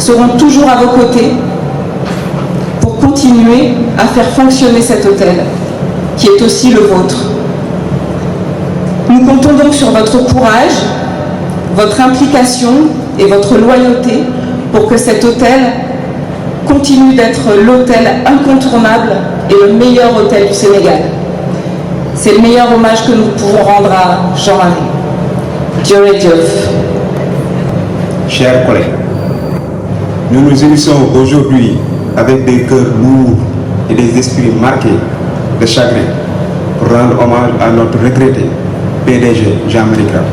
serons toujours à vos côtés pour continuer à faire fonctionner cet hôtel, qui est aussi le vôtre. Nous comptons donc sur votre courage, votre implication et votre loyauté pour que cet hôtel continue d'être l'hôtel incontournable et le meilleur hôtel du Sénégal. C'est le meilleur hommage que nous pouvons rendre à Jean-Marie. Dieu Diouf. Chers collègues, nous nous unissons aujourd'hui avec des cœurs lourds et des esprits marqués de chagrin pour rendre hommage à notre regretté PDG Jean-Marie Grave,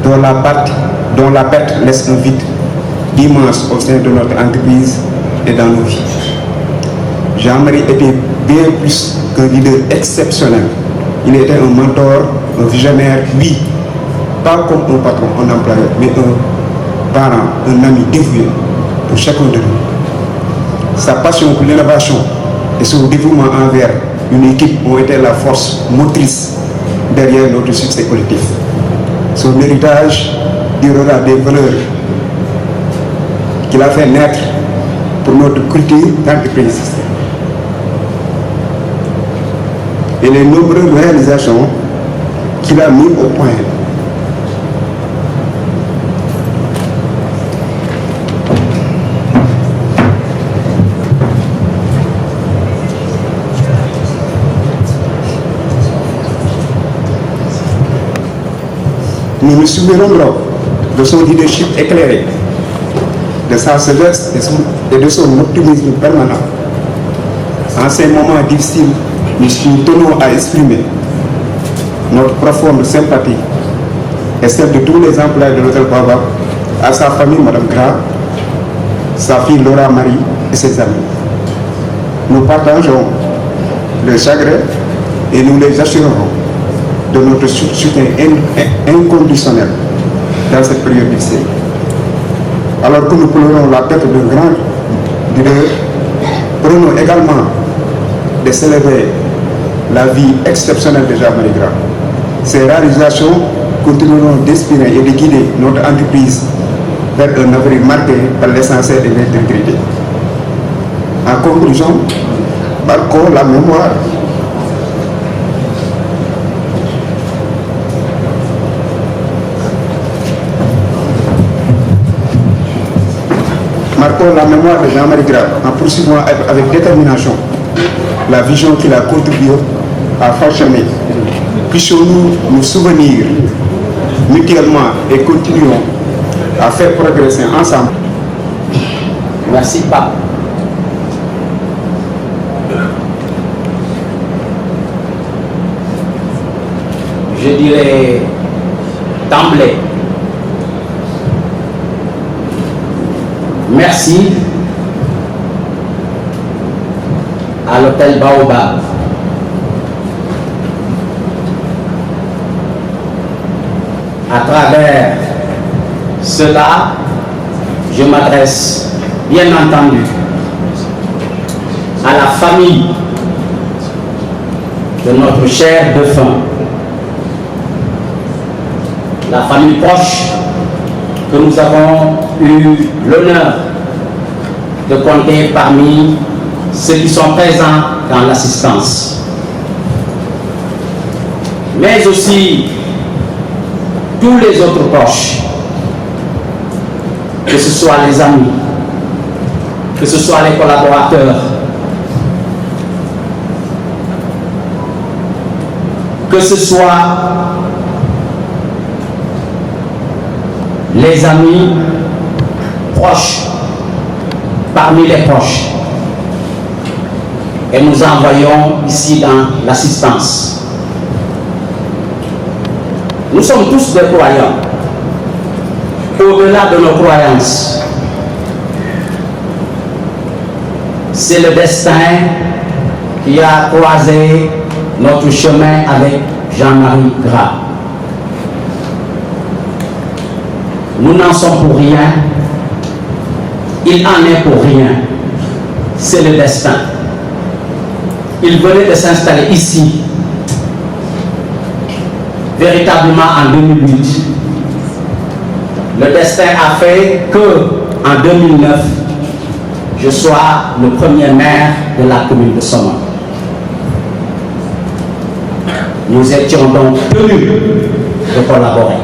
dont la perte laisse un vide immense au sein de notre entreprise et dans nos vies. Jean-Marie était bien plus qu'un leader exceptionnel. Il était un mentor, un visionnaire, oui, pas comme un patron, un employeur, mais un parent, un ami dévoué pour chacun de nous. Sa passion pour l'innovation et son dévouement envers une équipe ont été la force motrice derrière notre succès collectif. Son héritage durera des valeurs qu'il a fait naître pour notre culture d'entreprise. Et les nombreuses réalisations qu'il a mis au point. Nous nous souviendrons de son leadership éclairé, de sa sagesse et de son optimisme permanent. En ces moments difficiles, nous tenons à exprimer notre profonde sympathie et celle de tous les employés de l'hôtel Baobab, à sa famille, Mme Grave, sa fille Laura Marie et ses amis. Nous partageons le chagrin et nous les assurerons de notre soutien inconditionnel dans cette période difficile. Alors que nous pleurons la perte d'un grand leader, prenons également de célébrer la vie exceptionnelle de Jean-Marie Grave. Ces réalisations continueront d'inspirer et de guider notre entreprise vers un avenir marqué par l'essentiel de l'intégrité. En conclusion, marquons la mémoire de Jean-Marie Grave en poursuivant avec détermination la vision qu'il a contribué à façonner. Puissions-nous nous souvenir mutuellement et continuons à faire progresser ensemble. Merci, Pape. Je dirais d'emblée, merci à l'hôtel Baobab à travers cela, je m'adresse bien entendu à la famille de notre cher défunt, la famille proche que nous avons eu l'honneur de compter parmi ceux qui sont présents dans l'assistance. Mais aussi tous les autres proches, que ce soit les amis, que ce soit les collaborateurs, que ce soit les amis proches, parmi les proches. Et nous envoyons ici dans l'assistance. Nous sommes tous des croyants. Au-delà de nos croyances, c'est le destin qui a croisé notre chemin avec Jean-Marie Grave. Nous n'en sommes pour rien, il en est pour rien. C'est le destin. Il venait de s'installer ici, véritablement en 2008. Le destin a fait que qu'en 2009, je sois le premier maire de la commune de Somone. Nous étions donc tenus de collaborer.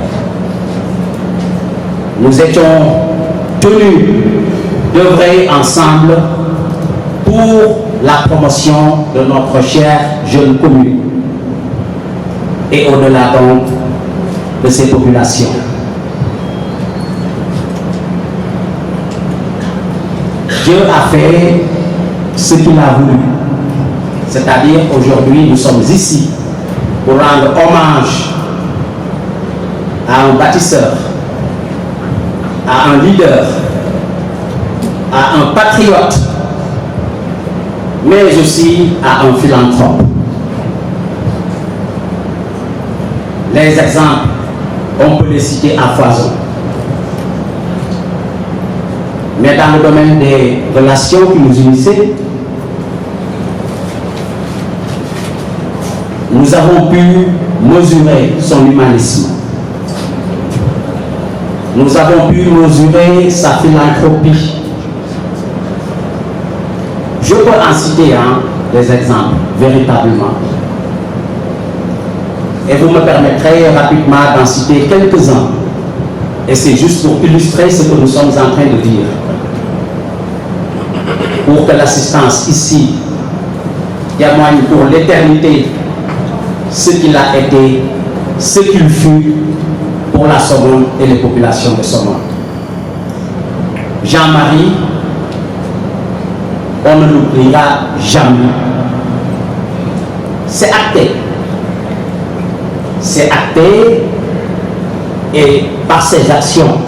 Nous étions tenus d'œuvrer ensemble pour la promotion de notre chère jeune commune et au-delà donc de ses populations. Dieu a fait ce qu'il a voulu. C'est-à-dire aujourd'hui nous sommes ici pour rendre hommage à un bâtisseur, à un leader, à un patriote, mais aussi à un philanthrope. Les exemples, on peut les citer à foison. Mais dans le domaine des relations qui nous unissaient, nous avons pu mesurer son humanisme. Nous avons pu mesurer sa philanthropie. Je peux en citer des exemples, véritablement. Et vous me permettrez rapidement d'en citer quelques-uns. Et c'est juste pour illustrer ce que nous sommes en train de dire. Pour que l'assistance ici témoigne pour l'éternité ce qu'il a été, ce qu'il fut pour la Somone et les populations de Somone. Jean-Marie, on ne l'oubliera jamais. C'est acté. C'est acté et par ses actions.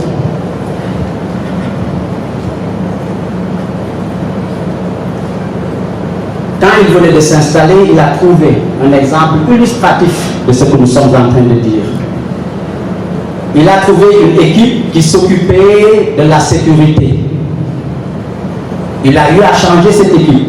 Quand il venait de s'installer, il a trouvé un exemple illustratif de ce que nous sommes en train de dire. Il a trouvé une équipe qui s'occupait de la sécurité. Il a eu à changer cette équipe.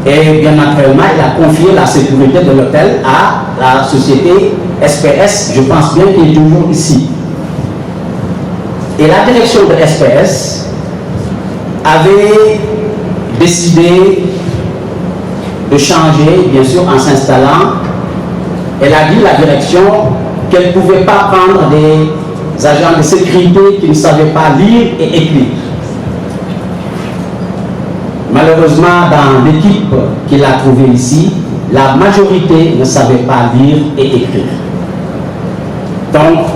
Et bien naturellement, il a confié la sécurité de l'hôtel à la société SPS, je pense bien qu'il est toujours ici. Et la direction de SPS avait décidé de changer, bien sûr, en s'installant. Elle a dit, la direction, qu'elle ne pouvait pas prendre des agents de sécurité qui ne savaient pas lire et écrire. Malheureusement, dans l'équipe qu'il a trouvée ici, la majorité ne savait pas lire et écrire. Donc,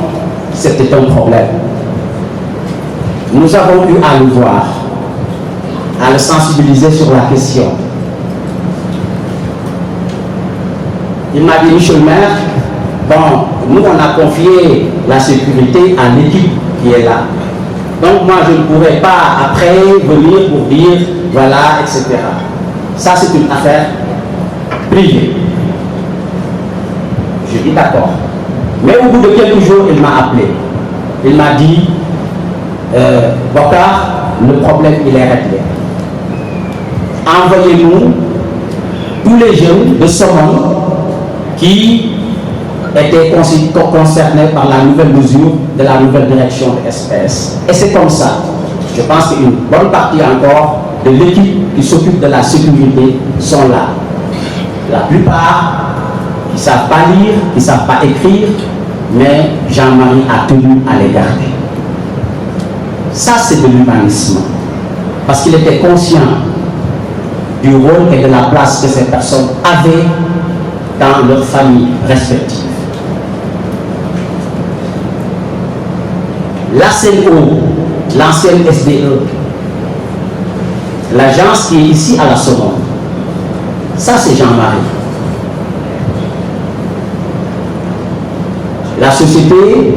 c'était un problème. Nous avons eu à le voir, à le sensibiliser sur la question. Il m'a dit, Monsieur le maire, bon, nous on a confié la sécurité à l'équipe qui est là. Donc moi je ne pourrais pas après venir pour dire, voilà, etc. Ça c'est une affaire privée. Je dis d'accord. Mais au bout de quelques jours, il m'a appelé. Il m'a dit, Bokar, le problème il est réglé. Envoyez-nous tous les jeunes de Somone qui étaient concernés par la nouvelle mesure de la nouvelle direction de SPS. Et c'est comme ça. Je pense qu'une bonne partie encore de l'équipe qui s'occupe de la sécurité sont là. La plupart qui ne savent pas lire, qui ne savent pas écrire, mais Jean-Marie a tenu à les garder. Ça, c'est de l'humanisme. Parce qu'il était conscient du rôle et de la place que ces personnes avaient dans leurs familles respectives. L'ACNO, l'ancienne SDE, l'agence qui est ici à la Somone, ça c'est Jean-Marie. La société,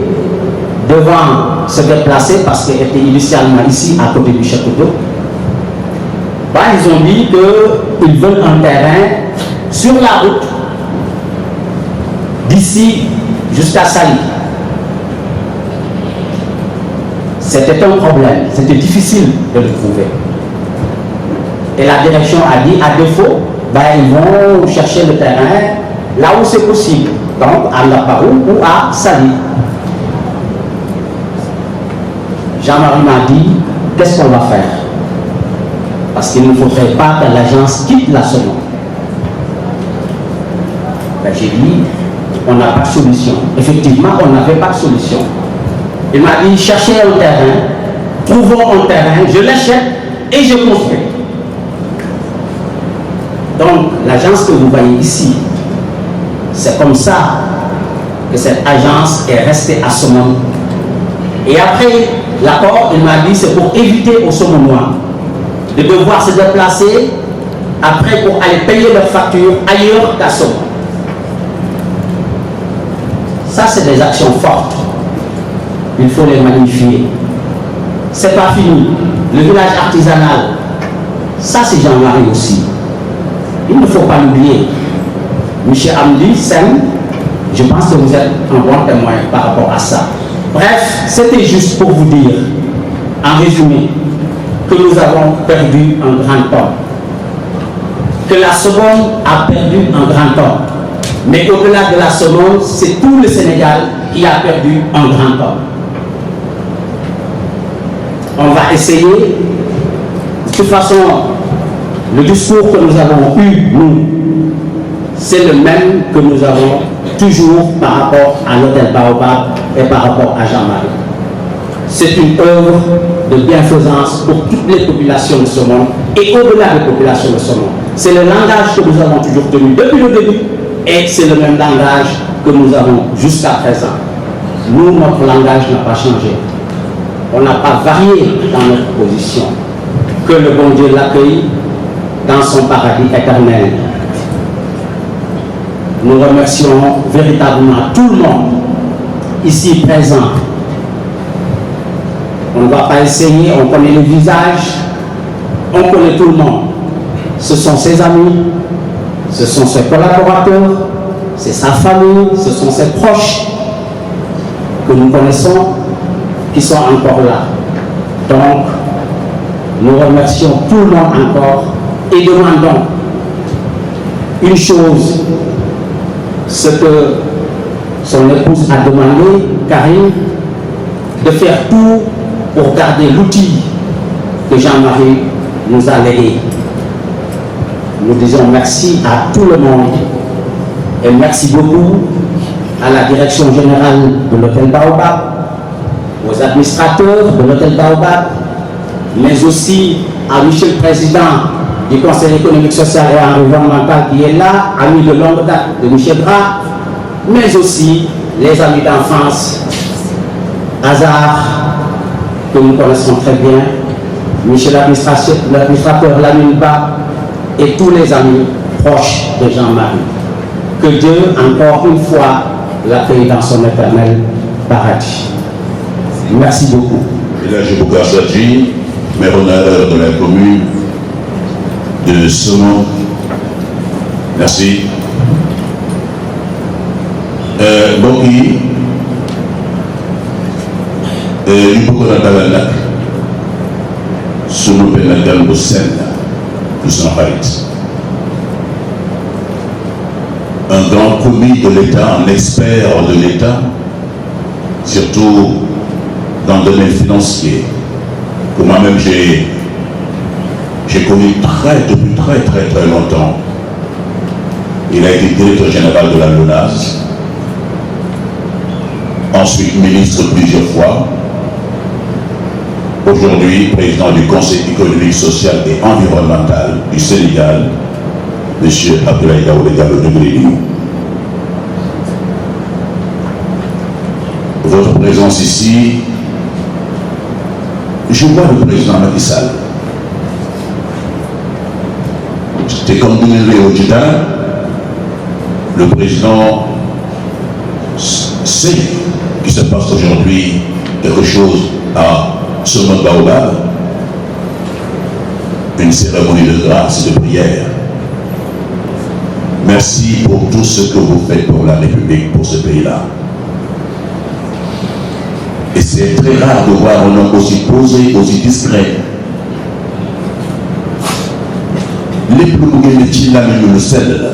devant se déplacer, parce qu'elle était initialement ici à côté du château d'eau, bah, ils ont dit qu'ils veulent un terrain sur la route d'ici jusqu'à Sali. C'était un problème, c'était difficile de le trouver. Et la direction a dit, à défaut, ben, ils vont chercher le terrain là où c'est possible, donc à Laparou ou à Sali. Jean-Marie m'a dit, qu'est-ce qu'on va faire? Parce qu'il ne faudrait pas que l'agence quitte la Somone. Ben, j'ai dit, on n'a pas de solution. Effectivement, on n'avait pas de solution. Il m'a dit, cherchez un terrain, trouvons un terrain, je l'achète et je construis. Donc, l'agence que vous voyez ici, c'est comme ça que cette agence est restée à Somone. Et après l'accord, il m'a dit, c'est pour éviter aux Somonois de devoir se déplacer après pour aller payer leurs factures ailleurs qu'à Somone. Ça, c'est des actions fortes. Il faut les magnifier. C'est pas fini. Le village artisanal, ça c'est Jean-Marie aussi. Il ne faut pas l'oublier. Michel Amdi, Sem, je pense que vous êtes un bon témoin par rapport à ça. Bref, c'était juste pour vous dire, en résumé, que nous avons perdu un grand homme. Que la Somone a perdu un grand homme. Mais au-delà de la Somone, c'est tout le Sénégal qui a perdu un grand homme. On va essayer. De toute façon, le discours que nous avons eu, nous, c'est le même que nous avons toujours par rapport à l'hôtel Baobab et par rapport à Jean-Marie. C'est une œuvre de bienfaisance pour toutes les populations de ce monde et au-delà des populations de ce monde. C'est le langage que nous avons toujours tenu depuis le début et c'est le même langage que nous avons jusqu'à présent. Nous, notre langage n'a pas changé. On n'a pas varié dans notre position. Que le bon Dieu l'accueille dans son paradis éternel. Nous remercions véritablement tout le monde ici présent. On ne va pas essayer, on connaît le visage, on connaît tout le monde. Ce sont ses amis, ce sont ses collaborateurs, c'est sa famille, ce sont ses proches que nous connaissons qui sont encore là. Donc, nous remercions tout le monde encore et demandons une chose, ce que son épouse a demandé, Karine, de faire tout pour garder l'outil que Jean-Marie nous a légué. Nous disons merci à tout le monde et merci beaucoup à la direction générale de l'hôtel Baobab, aux administrateurs de l'hôtel Baobab, mais aussi à Michel le Président du Conseil économique, social et environnemental qui est là, ami de longue date de Michel Bras, mais aussi les amis d'enfance, Hazard, que nous connaissons très bien, Michel l'administrateur Lamine Ba et tous les amis proches de Jean-Marie. Que Dieu, encore une fois, l'accueille dans son éternel paradis. Merci beaucoup. Village Bougassadji, maire honneur de la commune de Somone. Merci. Donc, il faut qu'on ait là sur le pénal de Seine, de Saint-Paris. Un grand commis de l'État, un expert de l'État, surtout dans le domaine financier, que moi-même j'ai connu depuis très longtemps. Il a été directeur général de la LONASE, ensuite ministre plusieurs fois, aujourd'hui président du Conseil économique, social et environnemental du Sénégal, M. Abdoulaye Daouda Diallo de Grignou. Votre présence ici, je vois le président Macky Sall. C'était comme Doumé Ojida, le président sait qu'il se passe aujourd'hui quelque chose à Somone Baobab, une cérémonie de grâce et de prière. Merci pour tout ce que vous faites pour la République, pour ce pays-là. Et c'est très rare de voir un homme aussi posé, aussi discret. Les plus petits le sel.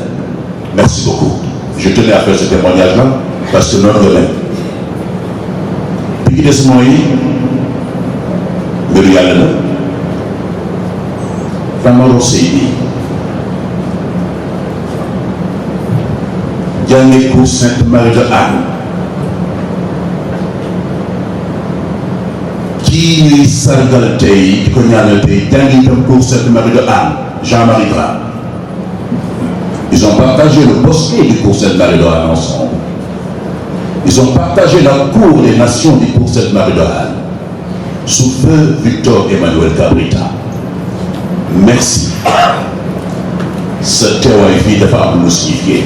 Merci beaucoup. Je tenais à faire ce témoignage-là parce que notre même. Puis de ce moment, mbiru yàlla la Famaro Seydi jànge pour Sainte Marie de Anne kii ñuy sargal tey di ko ñaanal tey jànge itam pour Sainte Marie de Anne Jean-Marie Dra. Ils ont partagé le bosquet du cours Sainte-Marie de Anne ensemble. Ils ont partagé la cour des nations du cours Sainte-Marie de Anne sous feu Victor Emmanuel Cabrita. Merci. Ce teewaay fii dafa am lu signifié.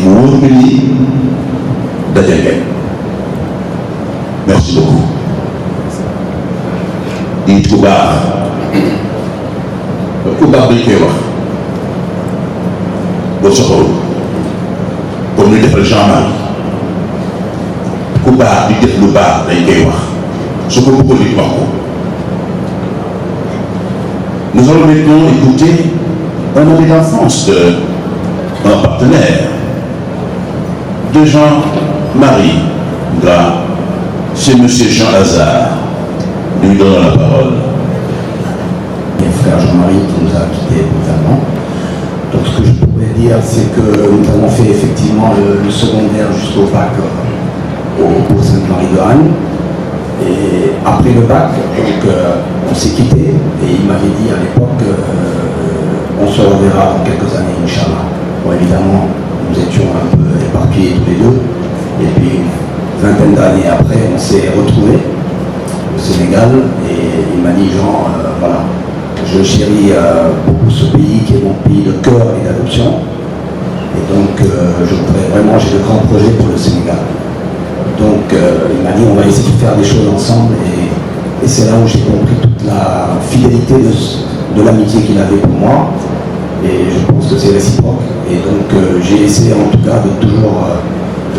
mu wóor mi ni daje ngeen. Merci beaucoup. Nit ku baax. ku baax dañ koy wax boo soxorul comme ñu defal Jean-Marie ku baax di def lu baax dañ koy wax su ko bëggoon nit wax ko. Nous allons maintenant écouter un ami d'enfance d'un partenaire de Jean-Marie Dra. C'est monsieur Jean Lazare. Nous lui donnons la parole. Frère Jean-Marie qui nous a quittés brutalement. Donc ce que je pourrais dire, c'est que nous avons fait effectivement le secondaire jusqu'au bac au Sainte-Marie de Anne. Et après le bac, donc, on s'est quittés et il m'avait dit à l'époque on se reverra dans quelques années, Inch'Allah. Bon, évidemment, nous étions un peu éparpillés tous les deux. Et puis, une vingtaine d'années après, on s'est retrouvés au Sénégal et il m'a dit Jean, voilà. Je chéris beaucoup ce pays qui est mon pays de cœur et d'adoption. Et donc, je voudrais vraiment, j'ai de grands projets pour le Sénégal. Donc, il m'a dit, on va essayer de faire des choses ensemble. Et c'est là où j'ai compris toute la fidélité de l'amitié qu'il avait pour moi. Et je pense que c'est réciproque. Et donc, j'ai essayé en tout cas de toujours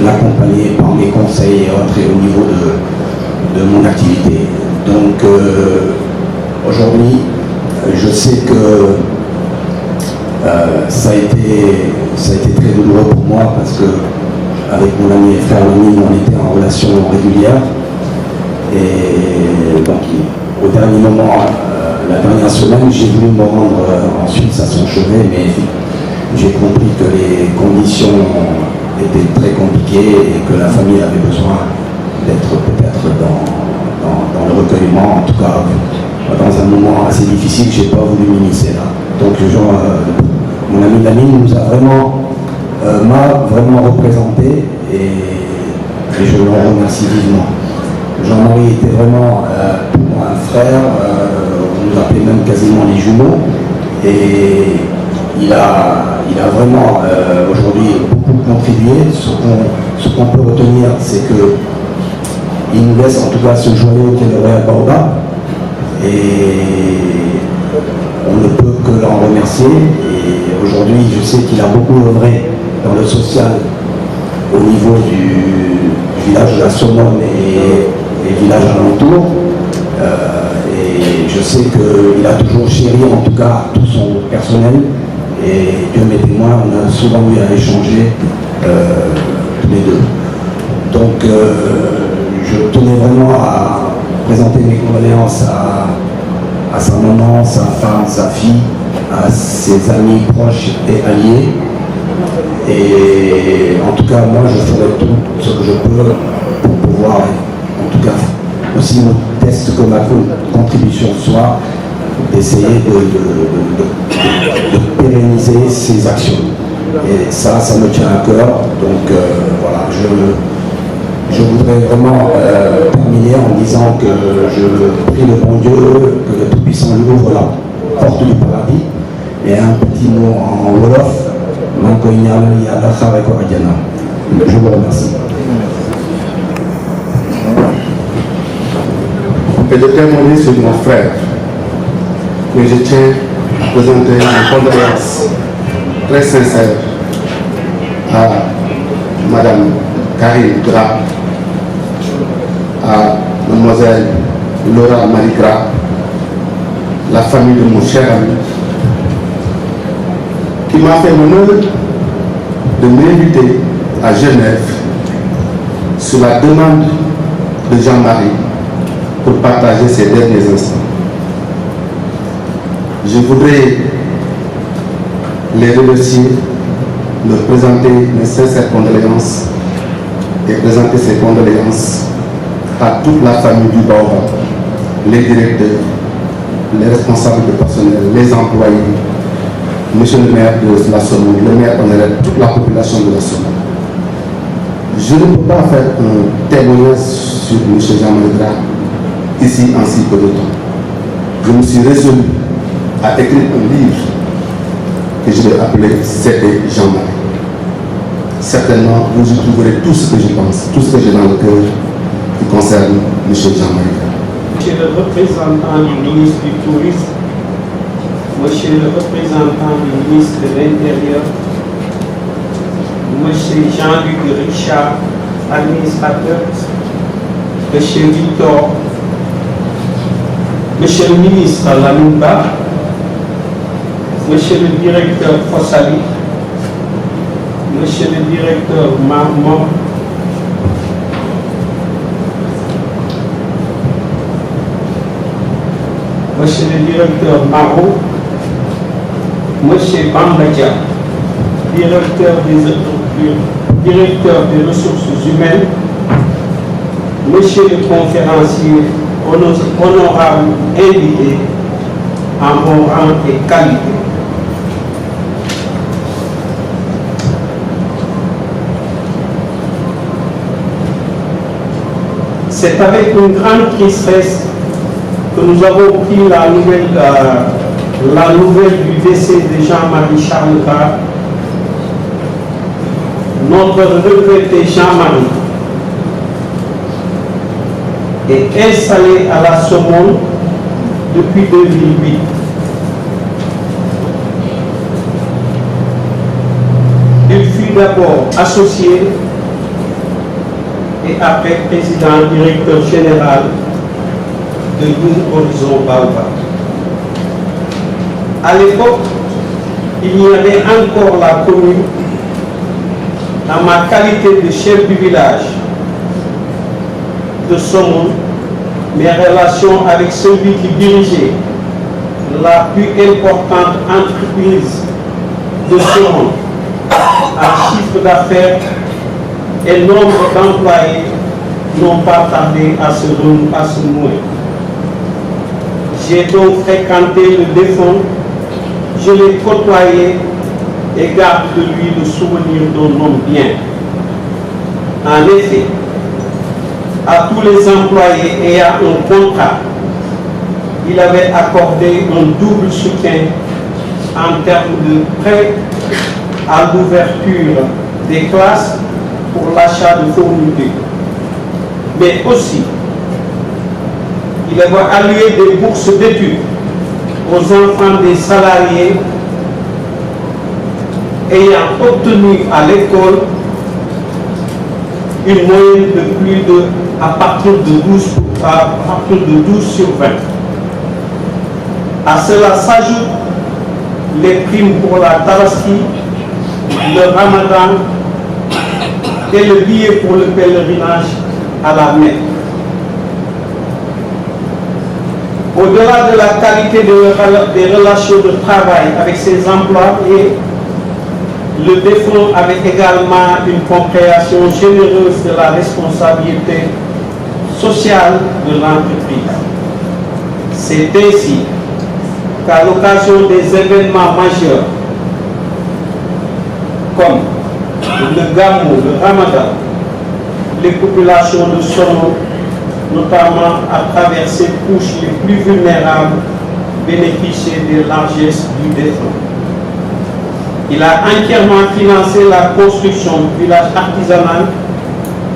l'accompagner par mes conseils et autres et au niveau de mon activité. Donc, aujourd'hui, je sais que ça a été très douloureux pour moi parce que avec mon ami et frère Lamine, on était en relation régulière. Et donc, au dernier moment, la dernière semaine, j'ai voulu me rendre en Suisse à son chevet, mais j'ai compris que les conditions étaient très compliquées et que la famille avait besoin d'être peut-être dans le recueillement, en tout cas dans un moment assez difficile, j'ai pas voulu m'immiscer là. Donc mon ami Lamine nous a m'a vraiment représenté et je le remercie vivement. Jean-Marie était vraiment pour moi un frère, on nous appelait même quasiment les jumeaux et il a vraiment aujourd'hui beaucoup contribué. Ce qu'on peut retenir, c'est que il nous laisse en tout cas ce joyau qu'est le Royal Baobab. Et on ne peut que l'en remercier. Et aujourd'hui, je sais qu'il a beaucoup œuvré dans le social au niveau du village de la Saumone et villages alentours. Et je sais qu'il a toujours chéri en tout cas tout son personnel. Et Dieu m'est témoin, on a souvent eu à échanger tous les deux. Donc je tenais vraiment à présenter mes condoléances à sa maman, sa femme, sa fille, à ses amis proches et alliés. Et en tout cas, moi, je ferai tout ce que je peux pour pouvoir, en tout cas, aussi modeste que ma contribution soit, d'essayer de pérenniser ces actions. Et ça me tient à cœur. Donc voilà, je voudrais vraiment terminer en disant que je prie le bon Dieu, que le Tout-Puissant lui ouvre la porte du paradis. Et un petit mot en Wolof, je vous remercie. Et de témoigner sur mon frère, mais je tiens à présenter mes condoléances très sincères à Madame Karine Dra, à Mademoiselle Laura Marie Dra, la famille de mon cher ami, qui m'a fait l'honneur de m'inviter à Genève sur la demande de Jean-Marie pour partager ces derniers instants. Je voudrais les remercier, leur présenter mes sincères condoléances et présenter ces condoléances à toute la famille du Baobab, les directeurs, les responsables de personnel, les employés, monsieur le maire de la Somme, le maire honoraire, toute la population de la Somme. Je ne peux pas faire un témoignage sur M. Jean-Marie Grave ici en si peu de temps. Je me suis résolu à écrire un livre que je vais appeler C'était Jean-Marie. Certainement, vous y trouverez tout ce que je pense, tout ce que j'ai dans le cœur qui concerne M. Jean-Marie Grave. Monsieur le représentant du ministre du Tourisme, Monsieur le représentant du ministre de l'Intérieur, Monsieur Jean-Luc Richard, administrateur, Monsieur Victor, Monsieur le ministre Lamouba, Monsieur le directeur Fossali, Monsieur le directeur Marmont, Monsieur le directeur Marot, Monsieur Bambadia, directeur des ressources humaines, Monsieur le conférencier, honorable invité en bon rang et qualité. C'est avec une grande tristesse que nous avons pris la nouvelle du décès de Jean-Marie Charles Grave. Notre regretté Jean-Marie est installé à la Sorbonne depuis 2008. Il fut d'abord associé et après président directeur général de New Horizon Baobab. À l'époque, il y avait encore la commune. En ma qualité de chef du village de Somon, mes relations avec celui qui dirigeait la plus importante entreprise de Somon en chiffre d'affaires et nombre d'employés n'ont pas tardé à se nouer. J'ai donc fréquenté le défunt, je l'ai côtoyé et garde de lui le souvenir d'un homme bien. En effet, à tous les employés ayant un contrat, il avait accordé un double soutien en termes de prêt à l'ouverture des classes pour l'achat de fournitures. Mais aussi, il avait alloué des bourses d'études aux enfants des salariés ayant obtenu à l'école une moyenne de plus de à partir de 12 sur 20. À cela s'ajoutent les primes pour la Tabaski, le Ramadan et le billet pour le pèlerinage à la Mecque. Au-delà de la qualité des relations de travail avec ses employés, le défunt avait également une compréhension généreuse de la responsabilité sociale de l'entreprise. C'est ainsi qu'à l'occasion des événements majeurs comme le Gamou, le Ramadan, les populations de Sono, notamment à travers ces couches les plus vulnérables, bénéficiaient des largesses du défunt. Il a entièrement financé la construction du village artisanal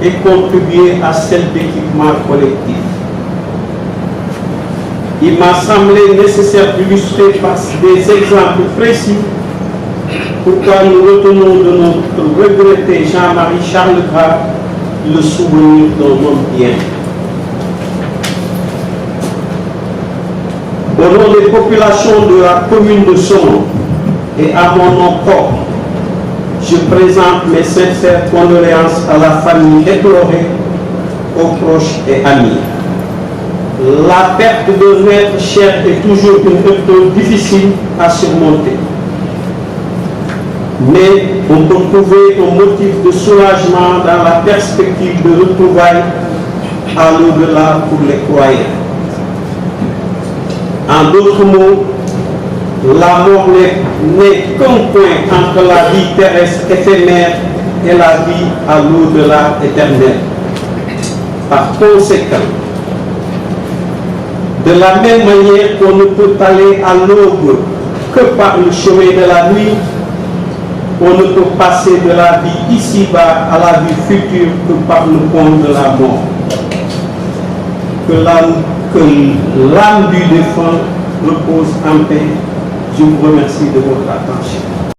et contribué à celle d'équipement collectif. Il m'a semblé nécessaire d'illustrer par des exemples précis pourquoi nous retenons de notre regretté Jean-Marie Charles Grave le souvenir d'un homme bien. Au nom des populations de la commune de Somon et à mon nom propre, je présente mes sincères condoléances à la famille éplorée, aux proches et amis. la perte d'un être cher est toujours une épreuve difficile à surmonter. Mais on peut trouver un motif de soulagement dans la perspective de retrouvailles à l'au-delà pour les croyants. En d'autres mots, la mort n'est qu'un point entre la vie terrestre éphémère et la vie à l'au-delà éternel. Par conséquent, de la même manière qu'on ne peut aller à l'aube que par le chemin de la nuit, on ne peut passer de la vie ici-bas à la vie future que par le pont de la mort. Que l'âme du défunt repose en paix. Je vous remercie de votre attention.